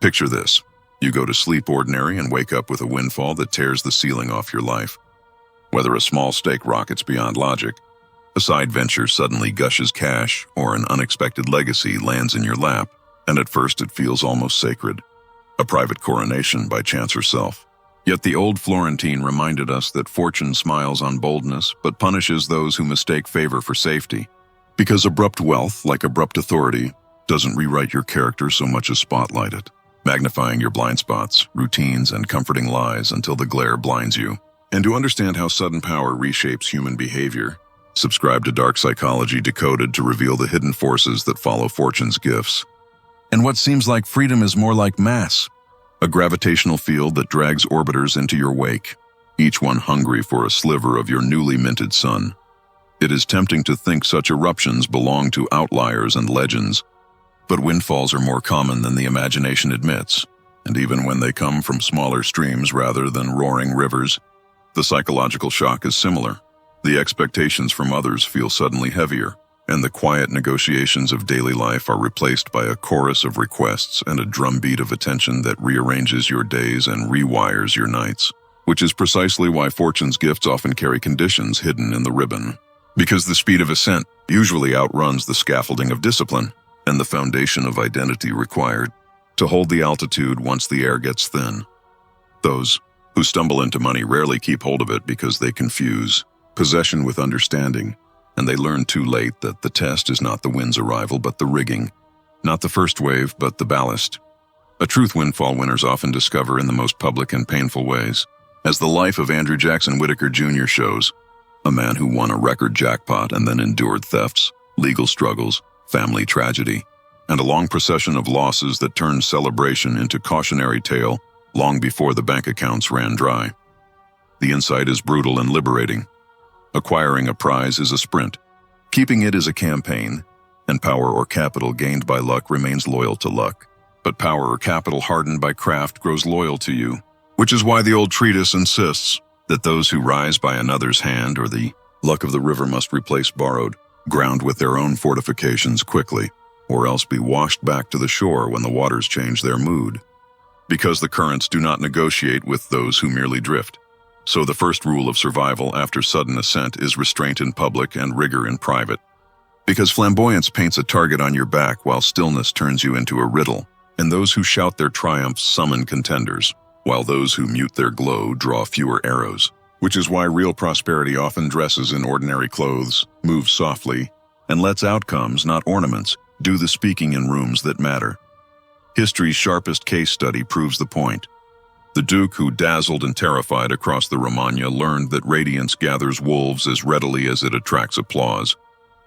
Picture this. You go to sleep ordinary and wake up with a windfall that tears the ceiling off your life. Whether a small stake rockets beyond logic, a side venture suddenly gushes cash, or an unexpected legacy lands in your lap, and at first it feels almost sacred. A private coronation by chance herself. Yet the old Florentine reminded us that fortune smiles on boldness, but punishes those who mistake favor for safety. Because abrupt wealth, like abrupt authority, doesn't rewrite your character so much as spotlight it, magnifying your blind spots, routines, and comforting lies until the glare blinds you. And to understand how sudden power reshapes human behavior, subscribe to Dark Psychology Decoded to reveal the hidden forces that follow fortune's gifts. And what seems like freedom is more like mass, a gravitational field that drags orbiters into your wake, each one hungry for a sliver of your newly minted sun. It is tempting to think such eruptions belong to outliers and legends, but windfalls are more common than the imagination admits, and even when they come from smaller streams rather than roaring rivers, the psychological shock is similar. The expectations from others feel suddenly heavier, and the quiet negotiations of daily life are replaced by a chorus of requests and a drumbeat of attention that rearranges your days and rewires your nights, which is precisely why fortune's gifts often carry conditions hidden in the ribbon. Because the speed of ascent usually outruns the scaffolding of discipline and the foundation of identity required to hold the altitude once the air gets thin. Those who stumble into money rarely keep hold of it because they confuse possession with understanding, and they learn too late that the test is not the wind's arrival but the rigging, not the first wave but the ballast. A truth windfall winners often discover in the most public and painful ways, as the life of Andrew Jackson Whitaker Jr. shows, a man who won a record jackpot and then endured thefts, legal struggles, family tragedy, and a long procession of losses that turned celebration into cautionary tale long before the bank accounts ran dry. The insight is brutal and liberating. Acquiring a prize is a sprint. Keeping it is a campaign, and power or capital gained by luck remains loyal to luck. But power or capital hardened by craft grows loyal to you, which is why the old treatise insists that those who rise by another's hand or the luck of the river must replace borrowed ground with their own fortifications quickly, or else be washed back to the shore when the waters change their mood. Because the currents do not negotiate with those who merely drift. So the first rule of survival after sudden ascent is restraint in public and rigor in private. Because flamboyance paints a target on your back while stillness turns you into a riddle, and those who shout their triumphs summon contenders, while those who mute their glow draw fewer arrows. Which is why real prosperity often dresses in ordinary clothes, moves softly, and lets outcomes, not ornaments, do the speaking in rooms that matter. History's sharpest case study proves the point. The Duke who dazzled and terrified across the Romagna learned that radiance gathers wolves as readily as it attracts applause.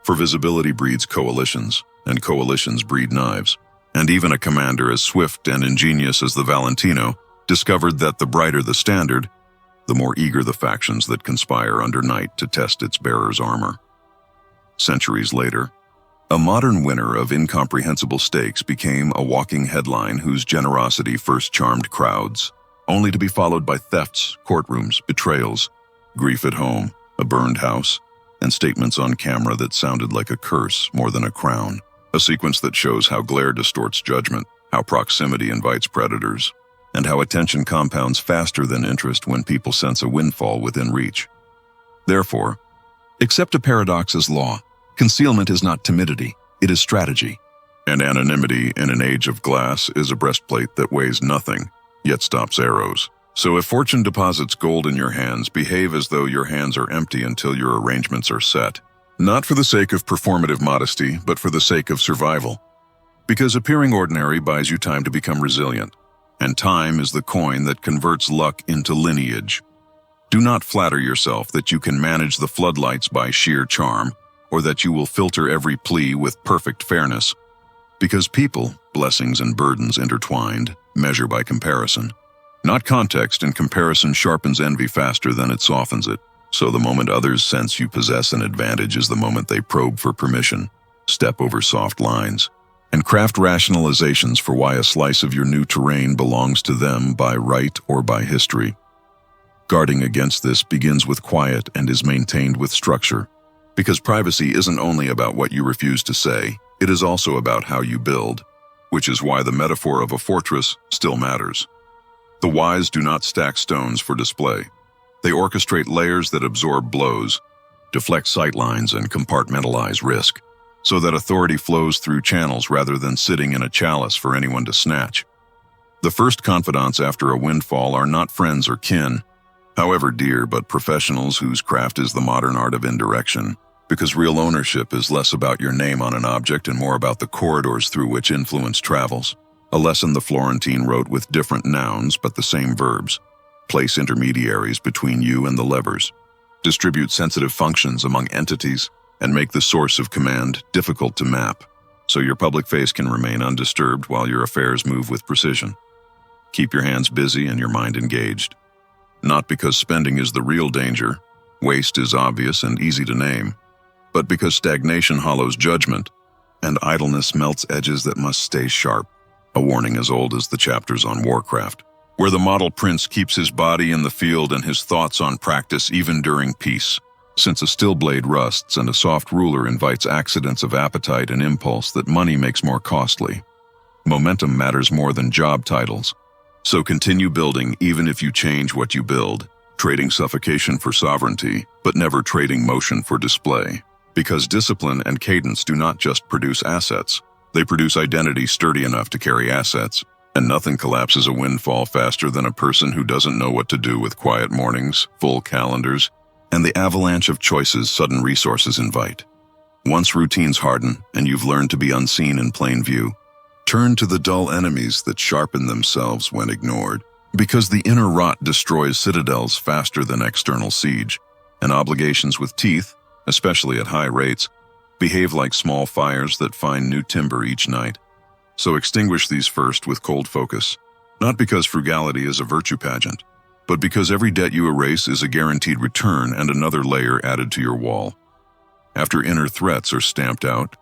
For visibility breeds coalitions, and coalitions breed knives. And even a commander as swift and ingenious as the Valentino discovered that the brighter the standard, the more eager the factions that conspire under night to test its bearer's armor. Centuries later, a modern winner of incomprehensible stakes became a walking headline whose generosity first charmed crowds, only to be followed by thefts, courtrooms, betrayals, grief at home, a burned house, and statements on camera that sounded like a curse more than a crown. A sequence that shows how glare distorts judgment, how proximity invites predators, and how attention compounds faster than interest when people sense a windfall within reach. Therefore, accept a paradox as law. Concealment is not timidity, it is strategy. And anonymity in an age of glass is a breastplate that weighs nothing, yet stops arrows. So if fortune deposits gold in your hands, behave as though your hands are empty until your arrangements are set. Not for the sake of performative modesty, but for the sake of survival. Because appearing ordinary buys you time to become resilient. And time is the coin that converts luck into lineage. Do not flatter yourself that you can manage the floodlights by sheer charm, or that you will filter every plea with perfect fairness. Because people, blessings and burdens intertwined, measure by comparison. Not context, and comparison sharpens envy faster than it softens it. So the moment others sense you possess an advantage is the moment they probe for permission, step over soft lines, and craft rationalizations for why a slice of your new terrain belongs to them by right or by history. Guarding against this begins with quiet and is maintained with structure, because privacy isn't only about what you refuse to say, it is also about how you build. which is why the metaphor of a fortress still matters. The wise do not stack stones for display. They orchestrate layers that absorb blows, deflect sightlines, and compartmentalize risk, so that authority flows through channels rather than sitting in a chalice for anyone to snatch. The first confidants after a windfall are not friends or kin, however dear, but professionals whose craft is the modern art of indirection, because real ownership is less about your name on an object and more about the corridors through which influence travels. A lesson the Florentine wrote with different nouns but the same verbs. Place intermediaries between you and the levers. Distribute sensitive functions among entities and make the source of command difficult to map, so your public face can remain undisturbed while your affairs move with precision. Keep your hands busy and your mind engaged. Not because spending is the real danger, waste is obvious and easy to name, but because stagnation hollows judgment and idleness melts edges that must stay sharp. A warning as old as the chapters on Warcraft, where the model prince keeps his body in the field and his thoughts on practice even during peace, since a still blade rusts and a soft ruler invites accidents of appetite and impulse that money makes more costly. Momentum matters more than job titles. So continue building even if you change what you build, trading suffocation for sovereignty, but never trading motion for display. Because discipline and cadence do not just produce assets, they produce identity sturdy enough to carry assets, and nothing collapses a windfall faster than a person who doesn't know what to do with quiet mornings, full calendars, and the avalanche of choices sudden resources invite. Once routines harden and you've learned to be unseen in plain view, turn to the dull enemies that sharpen themselves when ignored, because the inner rot destroys citadels faster than external siege, and obligations with teeth, especially at high rates, behave like small fires that find new timber each night. So extinguish these first with cold focus, not because frugality is a virtue pageant, but because every debt you erase is a guaranteed return and another layer added to your wall. After inner threats are stamped out,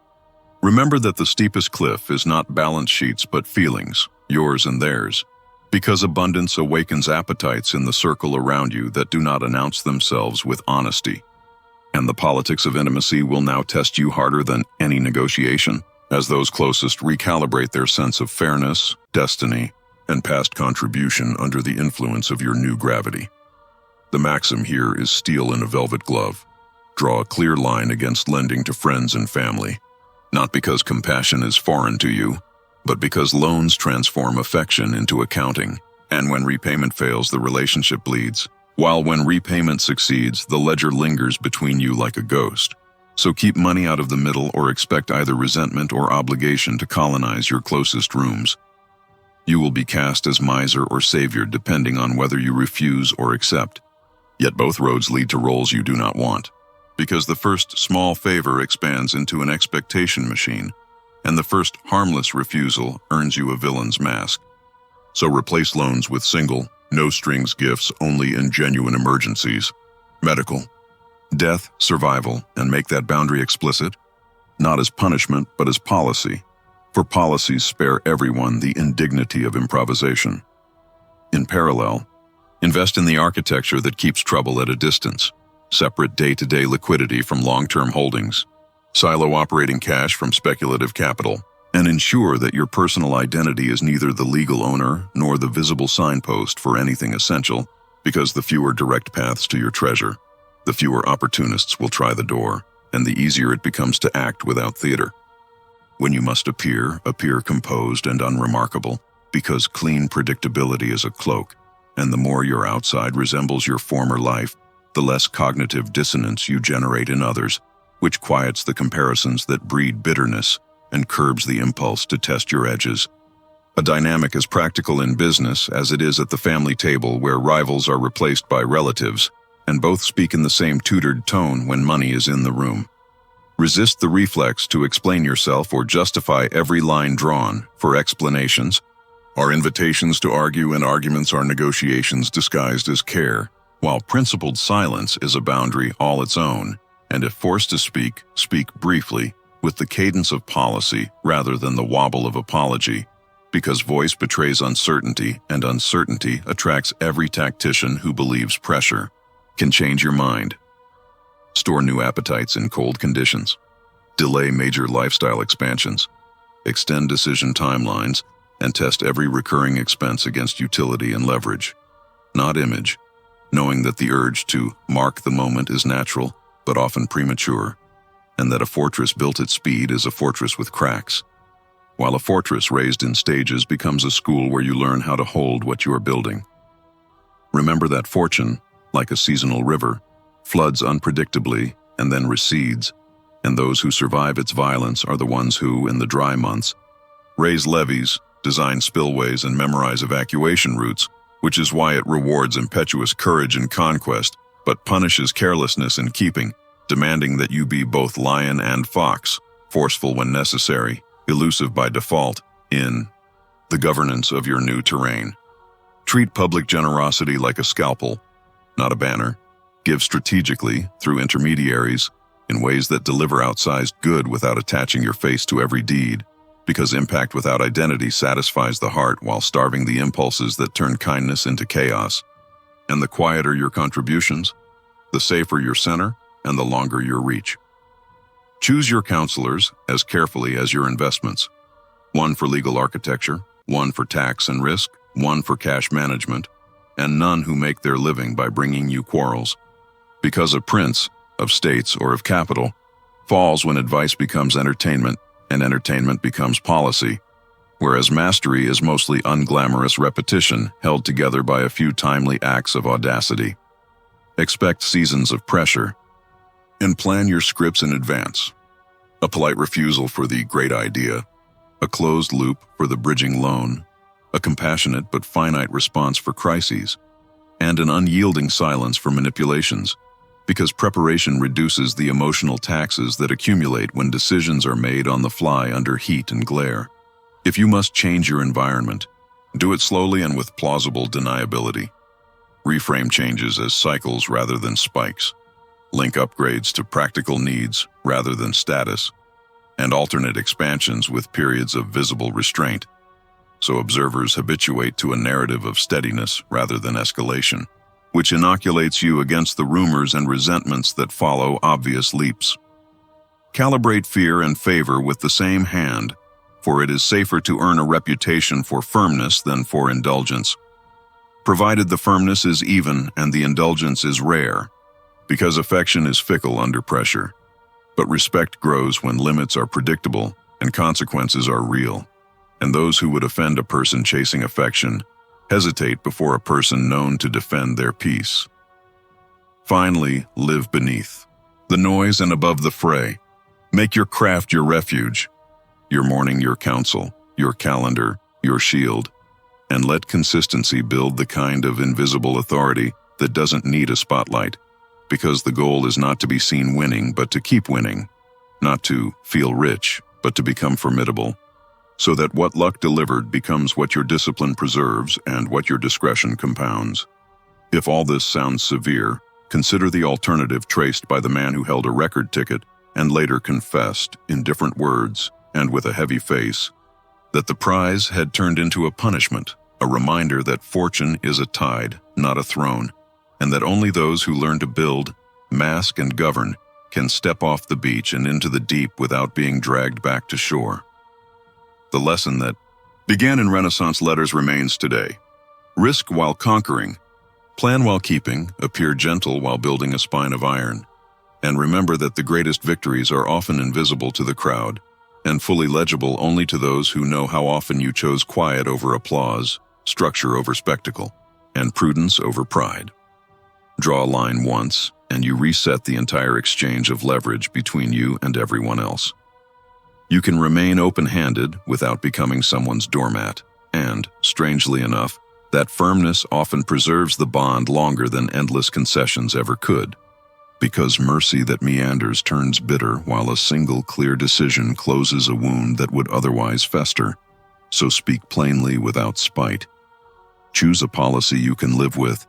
remember that the steepest cliff is not balance sheets but feelings, yours and theirs, because abundance awakens appetites in the circle around you that do not announce themselves with honesty. And the politics of intimacy will now test you harder than any negotiation, as those closest recalibrate their sense of fairness, destiny, and past contribution under the influence of your new gravity. The maxim here is steel in a velvet glove. Draw a clear line against lending to friends and family, not because compassion is foreign to you, but because loans transform affection into accounting, and when repayment fails, the relationship bleeds, while when repayment succeeds, the ledger lingers between you like a ghost. So keep money out of the middle or expect either resentment or obligation to colonize your closest rooms. You will be cast as miser or savior depending on whether you refuse or accept. Yet both roads lead to roles you do not want, because the first small favor expands into an expectation machine, and the first harmless refusal earns you a villain's mask. So replace loans with single, no-strings gifts only in genuine emergencies, medical, death, survival, and make that boundary explicit, not as punishment but as policy, for policies spare everyone the indignity of improvisation. In parallel, invest in the architecture that keeps trouble at a distance, separate day-to-day liquidity from long-term holdings, silo operating cash from speculative capital, and ensure that your personal identity is neither the legal owner nor the visible signpost for anything essential, because the fewer direct paths to your treasure, the fewer opportunists will try the door, and the easier it becomes to act without theater. When you must appear composed and unremarkable, because clean predictability is a cloak, and the more your outside resembles your former life, the less cognitive dissonance you generate in others, which quiets the comparisons that breed bitterness and curbs the impulse to test your edges. A dynamic as practical in business as it is at the family table where rivals are replaced by relatives, and both speak in the same tutored tone when money is in the room. Resist the reflex to explain yourself or justify every line drawn, for explanations are invitations to argue and arguments are negotiations disguised as care, while principled silence is a boundary all its own, and if forced to speak, speak briefly, with the cadence of policy rather than the wobble of apology, because voice betrays uncertainty and uncertainty attracts every tactician who believes pressure can change your mind. Store new appetites in cold conditions. Delay major lifestyle expansions. extend decision timelines, and test every recurring expense against utility and leverage, not image, knowing that the urge to mark the moment is natural, but often premature, and that a fortress built at speed is a fortress with cracks, while a fortress raised in stages becomes a school where you learn how to hold what you are building. Remember that fortune, like a seasonal river, floods unpredictably and then recedes, and those who survive its violence are the ones who, in the dry months, raise levees, design spillways, and memorize evacuation routes, which is why it rewards impetuous courage in conquest, but punishes carelessness in keeping, demanding that you be both lion and fox, forceful when necessary, elusive by default, in the governance of your new terrain. Treat public generosity like a scalpel, not a banner. Give strategically, through intermediaries, in ways that deliver outsized good without attaching your face to every deed, because impact without identity satisfies the heart while starving the impulses that turn kindness into chaos. And the quieter your contributions, the safer your center, and the longer your reach. Choose your counselors as carefully as your investments. One for legal architecture, one for tax and risk, one for cash management, and none who make their living by bringing you quarrels. Because a prince, of states or of capital, falls when advice becomes entertainment and entertainment becomes policy, whereas mastery is mostly unglamorous repetition held together by a few timely acts of audacity. Expect seasons of pressure, and plan your scripts in advance. A polite refusal for the great idea, a closed loop for the bridging loan, a compassionate but finite response for crises, and an unyielding silence for manipulations, because preparation reduces the emotional taxes that accumulate when decisions are made on the fly under heat and glare. If you must change your environment, do it slowly and with plausible deniability. Reframe changes as cycles rather than spikes. Link upgrades to practical needs rather than status, and alternate expansions with periods of visible restraint, so observers habituate to a narrative of steadiness rather than escalation, which inoculates you against the rumors and resentments that follow obvious leaps. Calibrate fear and favor with the same hand, for it is safer to earn a reputation for firmness than for indulgence, provided the firmness is even and the indulgence is rare, because affection is fickle under pressure, but respect grows when limits are predictable and consequences are real, and those who would offend a person chasing affection hesitate before a person known to defend their peace. Finally, live beneath the noise and above the fray. Make your craft your refuge, your morning your counsel, your calendar your shield, and let consistency build the kind of invisible authority that doesn't need a spotlight, because the goal is not to be seen winning but to keep winning, not to feel rich but to become formidable, so that what luck delivered becomes what your discipline preserves and what your discretion compounds. If all this sounds severe, consider the alternative traced by the man who held a record ticket and later confessed, in different words and with a heavy face, that the prize had turned into a punishment, a reminder that fortune is a tide, not a throne, and that only those who learn to build, mask, and govern can step off the beach and into the deep without being dragged back to shore. The lesson that began in Renaissance letters remains today. Risk while conquering, plan while keeping, appear gentle while building a spine of iron, and remember that the greatest victories are often invisible to the crowd and fully legible only to those who know how often you chose quiet over applause, structure over spectacle, and prudence over pride. Draw a line once, and you reset the entire exchange of leverage between you and everyone else. You can remain open-handed without becoming someone's doormat, and, strangely enough, that firmness often preserves the bond longer than endless concessions ever could, because mercy that meanders turns bitter while a single clear decision closes a wound that would otherwise fester. So speak plainly without spite. Choose a policy you can live with,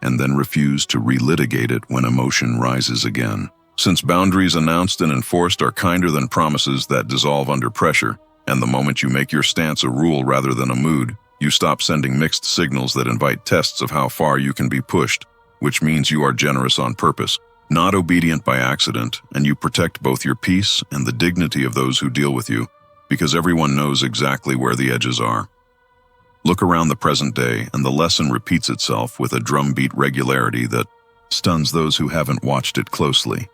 and then refuse to relitigate it when emotion rises again. Since boundaries announced and enforced are kinder than promises that dissolve under pressure, and the moment you make your stance a rule rather than a mood, you stop sending mixed signals that invite tests of how far you can be pushed, which means you are generous on purpose, not obedient by accident, and you protect both your peace and the dignity of those who deal with you, because everyone knows exactly where the edges are. Look around the present day, and the lesson repeats itself with a drumbeat regularity that stuns those who haven't watched it closely.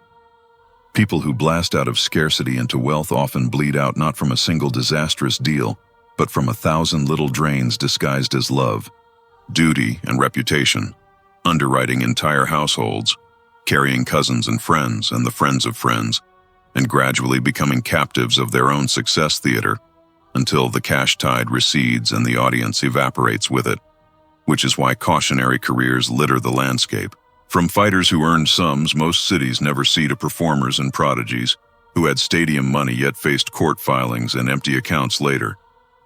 People who blast out of scarcity into wealth often bleed out not from a single disastrous deal, but from 1,000 little drains disguised as love, duty, and reputation, underwriting entire households, carrying cousins and the friends of friends, and gradually becoming captives of their own success theater until the cash tide recedes and the audience evaporates with it, which is why cautionary careers litter the landscape. From fighters who earned sums most cities never see to performers and prodigies who had stadium money yet faced court filings and empty accounts later,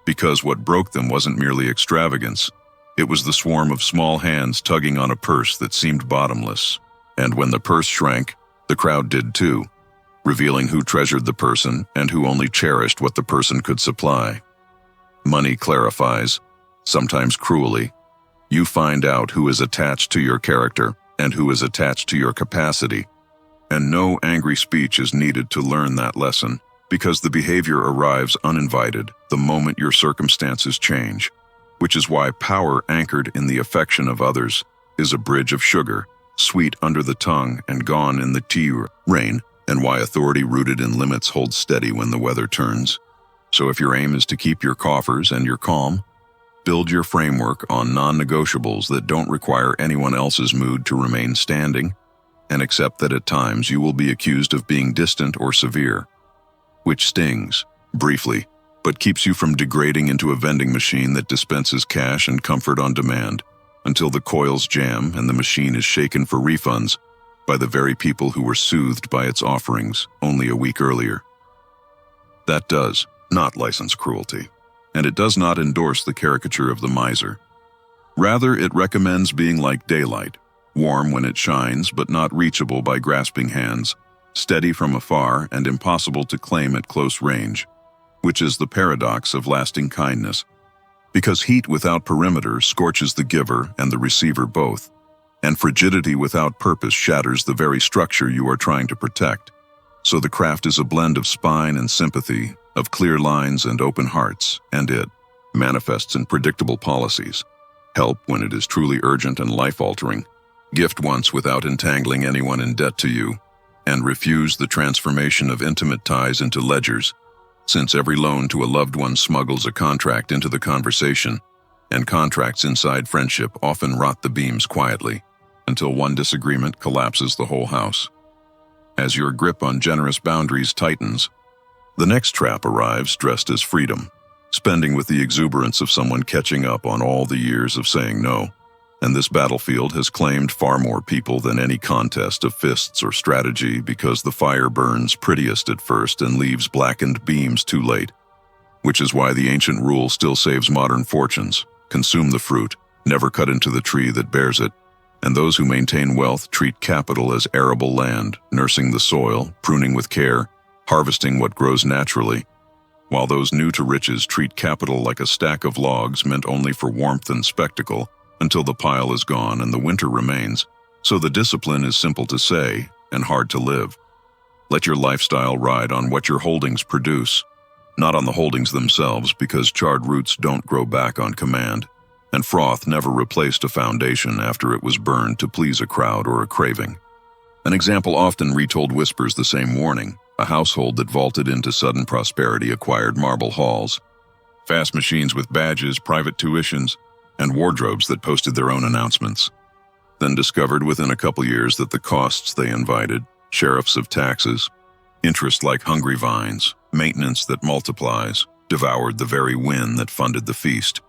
because what broke them wasn't merely extravagance, it was the swarm of small hands tugging on a purse that seemed bottomless. And when the purse shrank, the crowd did too, revealing who treasured the person and who only cherished what the person could supply. Money clarifies, sometimes cruelly. You find out who is attached to your character and who is attached to your capacity. And no angry speech is needed to learn that lesson, because the behavior arrives uninvited the moment your circumstances change, which is why power anchored in the affection of others is a bridge of sugar, sweet under the tongue and gone in the rain, and why authority rooted in limits holds steady when the weather turns. So if your aim is to keep your coffers and your calm, build your framework on non-negotiables that don't require anyone else's mood to remain standing, and accept that at times you will be accused of being distant or severe, which stings, briefly, but keeps you from degrading into a vending machine that dispenses cash and comfort on demand, until the coils jam and the machine is shaken for refunds by the very people who were soothed by its offerings only a week earlier. That does not license cruelty, and it does not endorse the caricature of the miser. Rather, it recommends being like daylight, warm when it shines but not reachable by grasping hands, steady from afar and impossible to claim at close range, which is the paradox of lasting kindness. Because heat without perimeter scorches the giver and the receiver both, and frigidity without purpose shatters the very structure you are trying to protect. So the craft is a blend of spine and sympathy, of clear lines and open hearts, and it manifests in predictable policies. Help when it is truly urgent and life-altering, gift once without entangling anyone in debt to you, and refuse the transformation of intimate ties into ledgers, since every loan to a loved one smuggles a contract into the conversation, and contracts inside friendship often rot the beams quietly, until one disagreement collapses the whole house. As your grip on generous boundaries tightens, the next trap arrives dressed as freedom, spending with the exuberance of someone catching up on all the years of saying no. And this battlefield has claimed far more people than any contest of fists or strategy, because the fire burns prettiest at first and leaves blackened beams too late. Which is why the ancient rule still saves modern fortunes: consume the fruit, never cut into the tree that bears it. And those who maintain wealth treat capital as arable land, nursing the soil, pruning with care, harvesting what grows naturally, while those new to riches treat capital like a stack of logs meant only for warmth and spectacle, until the pile is gone and the winter remains. So the discipline is simple to say and hard to live. Let your lifestyle ride on what your holdings produce, not on the holdings themselves, because charred roots don't grow back on command, and froth never replaced a foundation after it was burned to please a crowd or a craving. An example often retold whispers the same warning. A household that vaulted into sudden prosperity acquired marble halls, fast machines with badges, private tuitions, and wardrobes that posted their own announcements. Then discovered within a couple years that the costs they invited, sheriffs of taxes, interest like hungry vines, maintenance that multiplies, devoured the very wind that funded the feast.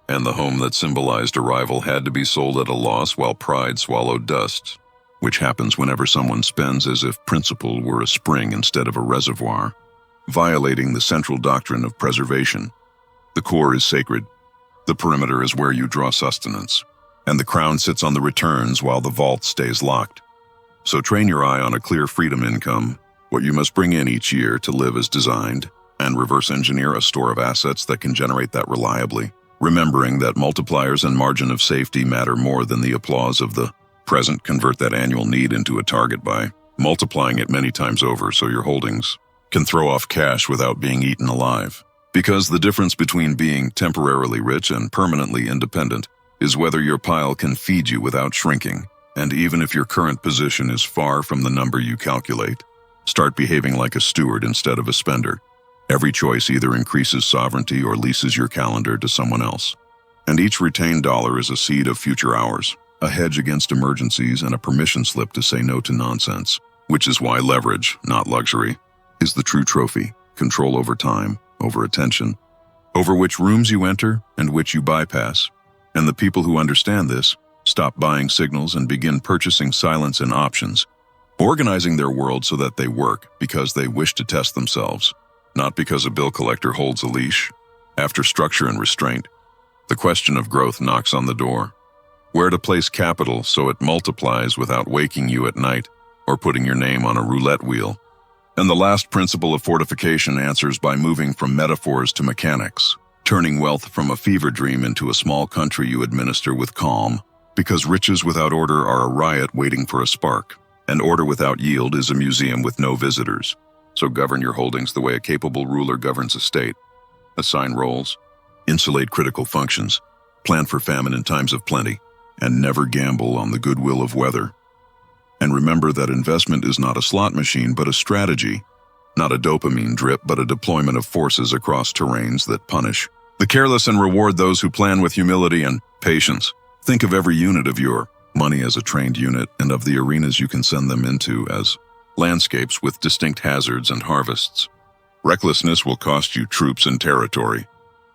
And the home that symbolized arrival had to be sold at a loss while pride swallowed dust, which happens whenever someone spends as if principle were a spring instead of a reservoir, violating the central doctrine of preservation. The core is sacred. The perimeter is where you draw sustenance, and the crown sits on the returns while the vault stays locked. So train your eye on a clear freedom income, what you must bring in each year to live as designed, and reverse engineer a store of assets that can generate that reliably, remembering that multipliers and margin of safety matter more than the applause of the present. Convert that annual need into a target by multiplying it many times over so your holdings can throw off cash without being eaten alive. Because the difference between being temporarily rich and permanently independent is whether your pile can feed you without shrinking. And even if your current position is far from the number you calculate, start behaving like a steward instead of a spender. Every choice either increases sovereignty or leases your calendar to someone else. And each retained dollar is a seed of future hours, a hedge against emergencies and a permission slip to say no to nonsense. Which is why leverage, not luxury, is the true trophy. Control over time, over attention, over which rooms you enter and which you bypass. And the people who understand this stop buying signals and begin purchasing silence and options, organizing their world so that they work because they wish to test themselves, not because a bill collector holds a leash. After structure and restraint, the question of growth knocks on the door. Where to place capital so it multiplies without waking you at night or putting your name on a roulette wheel. And the last principle of fortification answers by moving from metaphors to mechanics, turning wealth from a fever dream into a small country you administer with calm, because riches without order are a riot waiting for a spark, and order without yield is a museum with no visitors. So govern your holdings the way a capable ruler governs a state. Assign roles, insulate critical functions, plan for famine in times of plenty, and never gamble on the goodwill of weather. And remember that investment is not a slot machine but a strategy, not a dopamine drip but a deployment of forces across terrains that punish the careless and reward those who plan with humility and patience. Think of every unit of your money as a trained unit and of the arenas you can send them into as landscapes with distinct hazards and harvests. Recklessness will cost you troops and territory.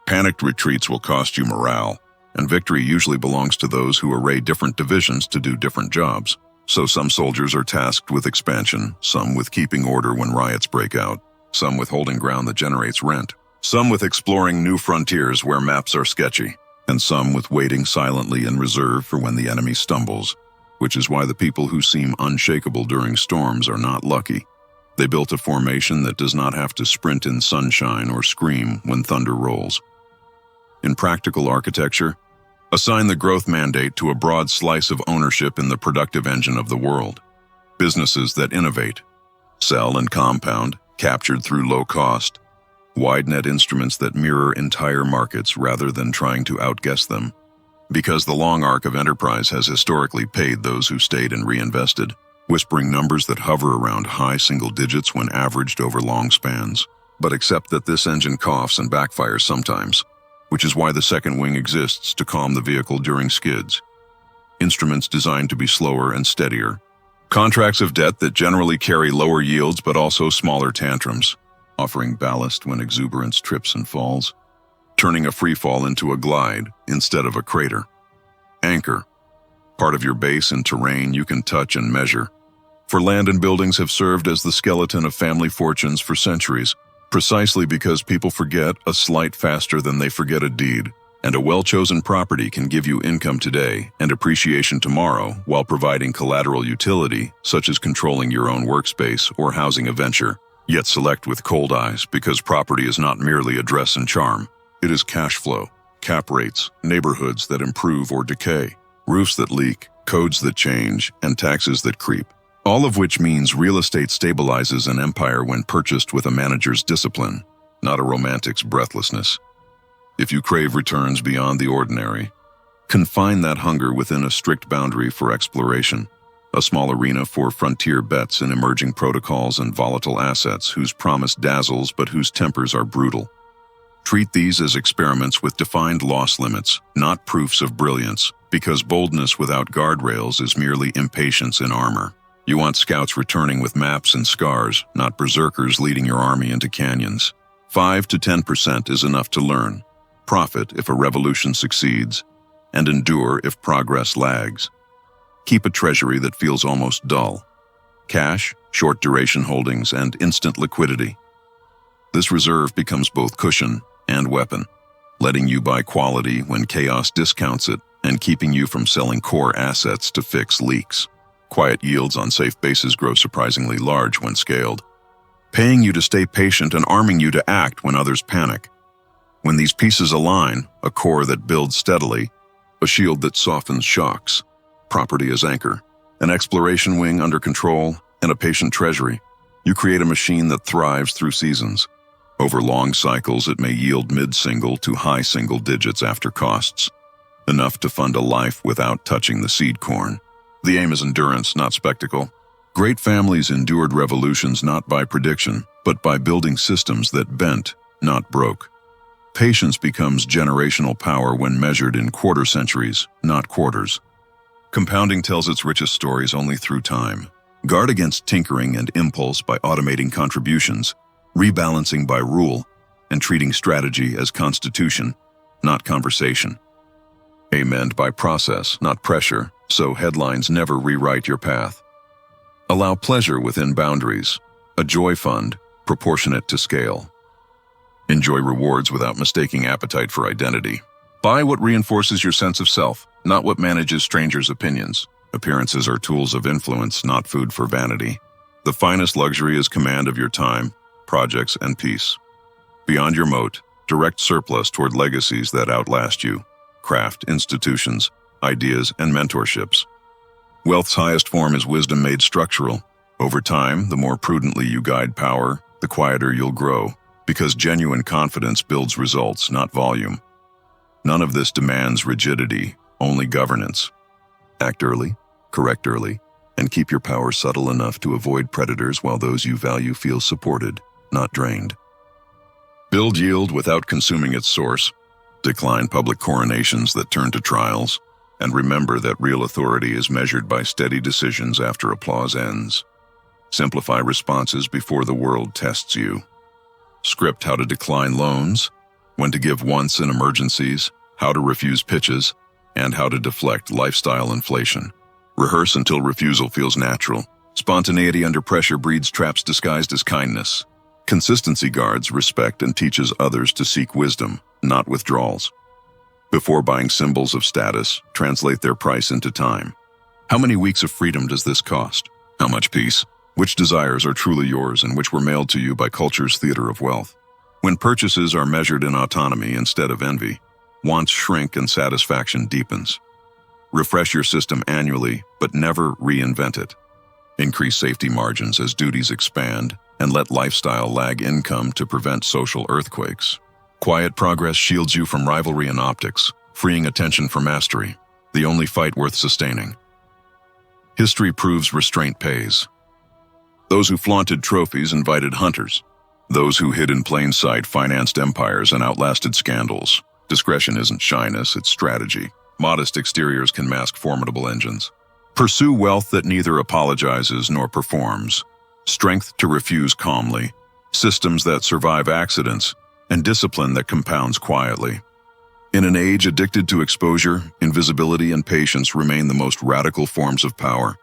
Panicked retreats will cost you morale, and victory usually belongs to those who array different divisions to do different jobs. So some soldiers are tasked with expansion, some with keeping order when riots break out, some with holding ground that generates rent, some with exploring new frontiers where maps are sketchy, and some with waiting silently in reserve for when the enemy stumbles, which is why the people who seem unshakable during storms are not lucky. They built a formation that does not have to sprint in sunshine or scream when thunder rolls. In practical architecture, assign the growth mandate to a broad slice of ownership in the productive engine of the world. Businesses that innovate, sell and compound, captured through low cost. Wide net instruments that mirror entire markets rather than trying to outguess them. Because the long arc of enterprise has historically paid those who stayed and reinvested, whispering numbers that hover around high single digits when averaged over long spans. But accept that this engine coughs and backfires sometimes, which is why the second wing exists to calm the vehicle during skids. Instruments designed to be slower and steadier. Contracts of debt that generally carry lower yields but also smaller tantrums, offering ballast when exuberance trips and falls, turning a free fall into a glide instead of a crater. Anchor, part of your base in terrain you can touch and measure. For land and buildings have served as the skeleton of family fortunes for centuries, precisely because people forget a slight faster than they forget a deed, and a well-chosen property can give you income today and appreciation tomorrow while providing collateral utility, such as controlling your own workspace or housing a venture. Yet select with cold eyes because property is not merely a dress and charm. It is cash flow, cap rates, neighborhoods that improve or decay, roofs that leak, codes that change, and taxes that creep. All of which means real estate stabilizes an empire when purchased with a manager's discipline, not a romantic's breathlessness. If you crave returns beyond the ordinary, confine that hunger within a strict boundary for exploration, a small arena for frontier bets in emerging protocols and volatile assets whose promise dazzles but whose tempers are brutal. Treat these as experiments with defined loss limits, not proofs of brilliance, because boldness without guardrails is merely impatience in armor. You want scouts returning with maps and scars, not berserkers leading your army into canyons. 5 to 10% is enough to learn, profit if a revolution succeeds, and endure if progress lags. Keep a treasury that feels almost dull. Cash, short-duration holdings, and instant liquidity. This reserve becomes both cushion and weapon, letting you buy quality when chaos discounts it and keeping you from selling core assets to fix leaks. Quiet yields on safe bases grow surprisingly large when scaled, paying you to stay patient and arming you to act when others panic. When these pieces align, a core that builds steadily, a shield that softens shocks, property as anchor, an exploration wing under control, and a patient treasury, you create a machine that thrives through seasons. Over long cycles, it may yield mid-single to high single digits after costs, enough to fund a life without touching the seed corn. The aim is endurance, not spectacle. Great families endured revolutions not by prediction, but by building systems that bent, not broke. Patience becomes generational power when measured in quarter centuries, not quarters. Compounding tells its richest stories only through time. Guard against tinkering and impulse by automating contributions, rebalancing by rule, and treating strategy as constitution, not conversation. Amend by process, not pressure, so headlines never rewrite your path. Allow pleasure within boundaries, a joy fund, proportionate to scale. Enjoy rewards without mistaking appetite for identity. Buy what reinforces your sense of self, not what manages strangers' opinions. Appearances are tools of influence, not food for vanity. The finest luxury is command of your time, projects, and peace. Beyond your moat, direct surplus toward legacies that outlast you. Craft, institutions, ideas, and mentorships. Wealth's highest form is wisdom made structural. Over time, the more prudently you guide power, the quieter you'll grow, because genuine confidence builds results, not volume. None of this demands rigidity, only governance. Act early, correct early, and keep your power subtle enough to avoid predators while those you value feel supported, not drained. Build yield without consuming its source. Decline public coronations that turn to trials, and remember that real authority is measured by steady decisions after applause ends. Simplify responses before the world tests you. Script how to decline loans, when to give once in emergencies, how to refuse pitches, and how to deflect lifestyle inflation. Rehearse until refusal feels natural. Spontaneity under pressure breeds traps disguised as kindness. Consistency guards respect and teaches others to seek wisdom, not withdrawals. Before buying symbols of status, translate their price into time. How many weeks of freedom does this cost? How much peace? Which desires are truly yours and which were mailed to you by culture's theater of wealth? When purchases are measured in autonomy instead of envy, wants shrink and satisfaction deepens. Refresh your system annually, but never reinvent it. Increase safety margins as duties expand, and let lifestyle lag income to prevent social earthquakes. Quiet progress shields you from rivalry and optics, freeing attention for mastery, the only fight worth sustaining. History proves restraint pays. Those who flaunted trophies invited hunters. Those who hid in plain sight financed empires and outlasted scandals. Discretion isn't shyness, it's strategy. Modest exteriors can mask formidable engines. Pursue wealth that neither apologizes nor performs. Strength to refuse calmly. Systems that survive accidents. And discipline that compounds quietly. In an age addicted to exposure, invisibility and patience remain the most radical forms of power.